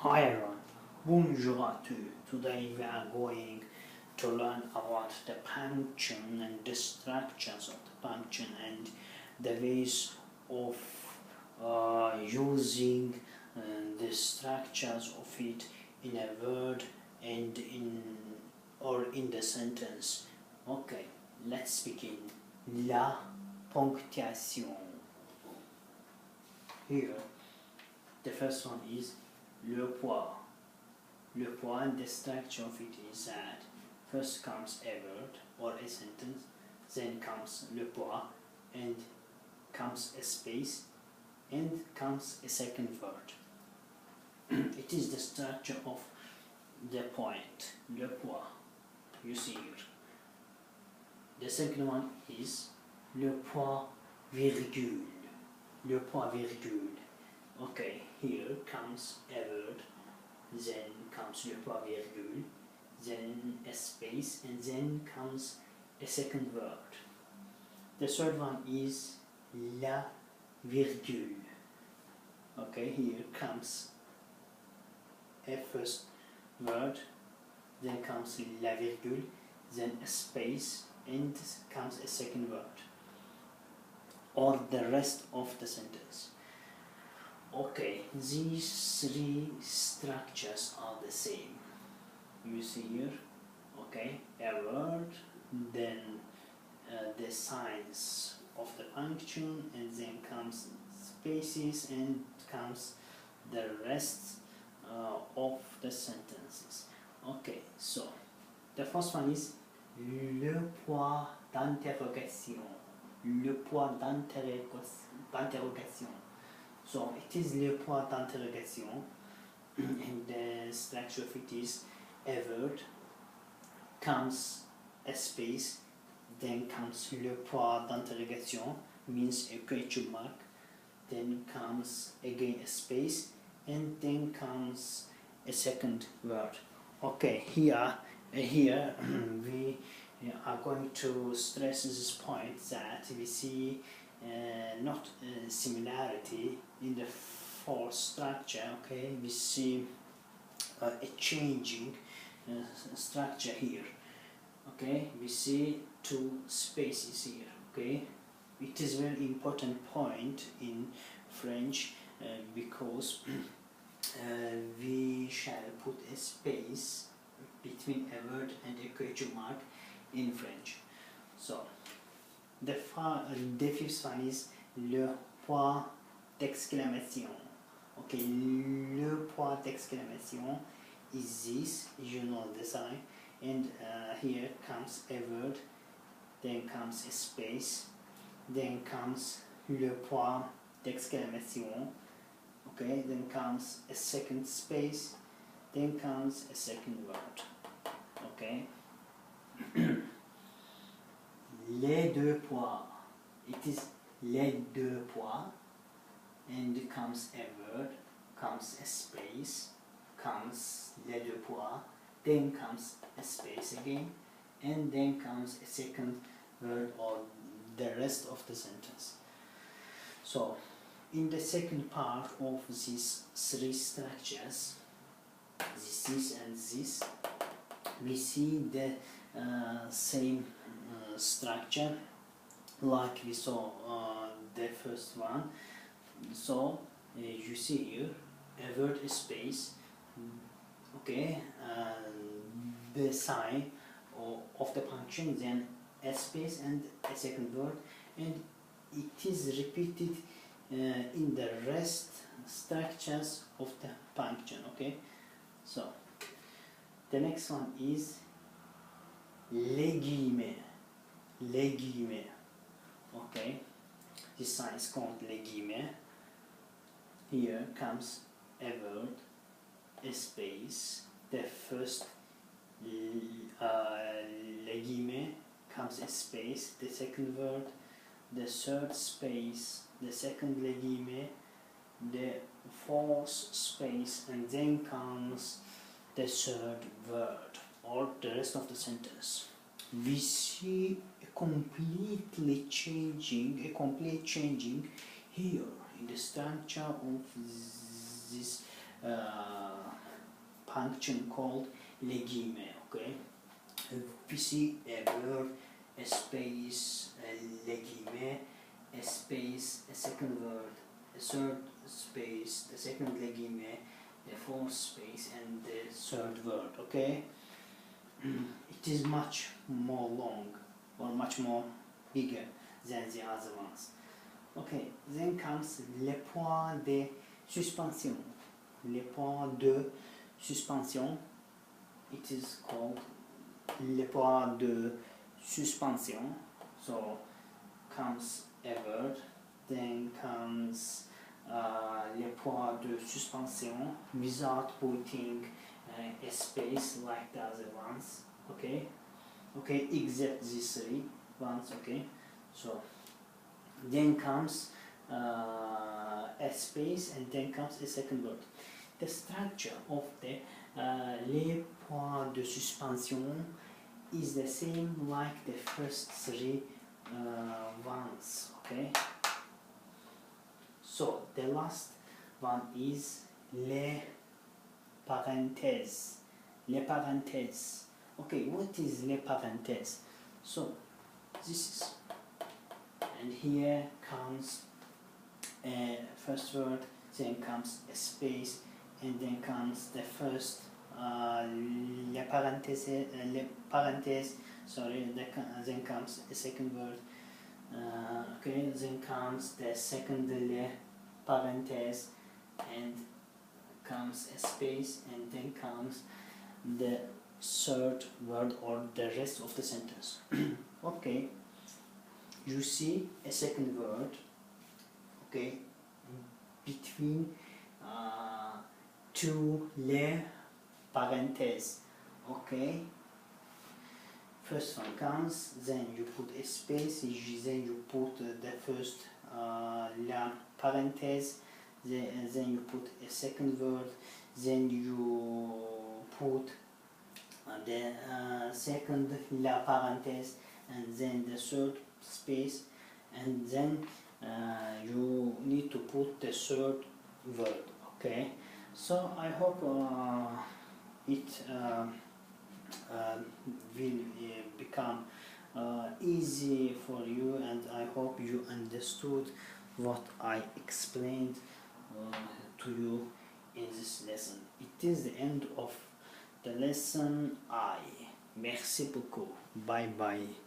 Hi everyone, bonjour à tous. Today we are going to learn about the punction and the structures of the punction and the ways of using the structures of it in a word and in the sentence. Okay, let's begin. La ponctuation. Here, the first one is le poids. Le poids, and the structure of it is that first comes a word or a sentence, then comes le poids, and comes a space, and comes a second word. It is the structure of the point, le poids, you see here. The second one is le poids virgule. Le poids virgule. Okay, here comes a word, then comes le poids virgule, then a space, and then comes a second word. The third one is la virgule. Okay, here comes a first word, then comes la virgule, then a space, and comes a second word, or the rest of the sentence. Okay, these three structures are the same. You see here, okay, a word, then the signs of the punction, and then comes spaces, and comes the rest of the sentences. Okay, so the first one is le poids d'interrogation. Le poids d'interrogation. So it is le poids d'interrogation, and the structure of it is a word, comes a space, then comes le poids d'interrogation, means a question mark, then comes again a space, and then comes a second word. Okay, here we are going to stress this point that we see not similarity in the fourth structure. Okay, we see a changing structure here. Okay, we see two spaces here. Okay, it is a very important point in French because we shall put a space between a word and a question mark in French. So the fifth one is le point d'exclamation. Okay, le point d'exclamation is this, you know the sign, and here comes a word, then comes a space, then comes le point d'exclamation, okay, then comes a second space, then comes a second word. Okay. Les deux poids. It is les deux poids, and comes a word, comes a space, comes les deux poids, then comes a space again, and then comes a second word or the rest of the sentence. So in the second part of these three structures, this and this, we see the same structure like we saw the first one. So you see here a word, a space, okay, the sign of the punction, then a space and a second word, and it is repeated in the rest structures of the punction. Okay, so the next one is les guillemets. Les guillemets. Okay, this sign is called les guillemets. Here comes a word, a space, the first les guillemets, comes a space, the second word, the third space, the second les guillemets, the fourth space, and then comes the third word or the rest of the sentence. We see a complete changing here in the structure of this punction called les guillemets. Okay, we see a word, a space, les guillemets, a space, a second word, a third space, the second les guillemets, the fourth space, and the third word. Okay, it is much more long or much more bigger than the other ones. Okay, then comes les points de suspension. Les points de suspension. It is called les points de suspension. So comes a word, then comes les points de suspension without putting a space like the other ones. Okay, okay, except these three ones. Okay, so then comes a space, and then comes a second word. The structure of the les points de suspension is the same like the first three ones. Okay, so the last one is les parenthèses. Les parenthèses. Okay, what is les parenthèses? So this is, and here comes a first word, then comes a space, and then comes the first les parenthèses, sorry, then comes a second word, okay, then comes the second les parenthèses, and comes a space, and then comes the third word or the rest of the sentence. Okay, you see a second word, okay, between two les parenthèses. Okay, first one comes, then you put a space, then you put the first la parenthèse, then you put a second word, then you put the second la parenthèse, and then the third space, and then you need to put the third word. Okay, so I hope it will become easy for you, and I hope you understood what I explained to you in this lesson. It is the end of the lesson I. Merci beaucoup. Bye bye.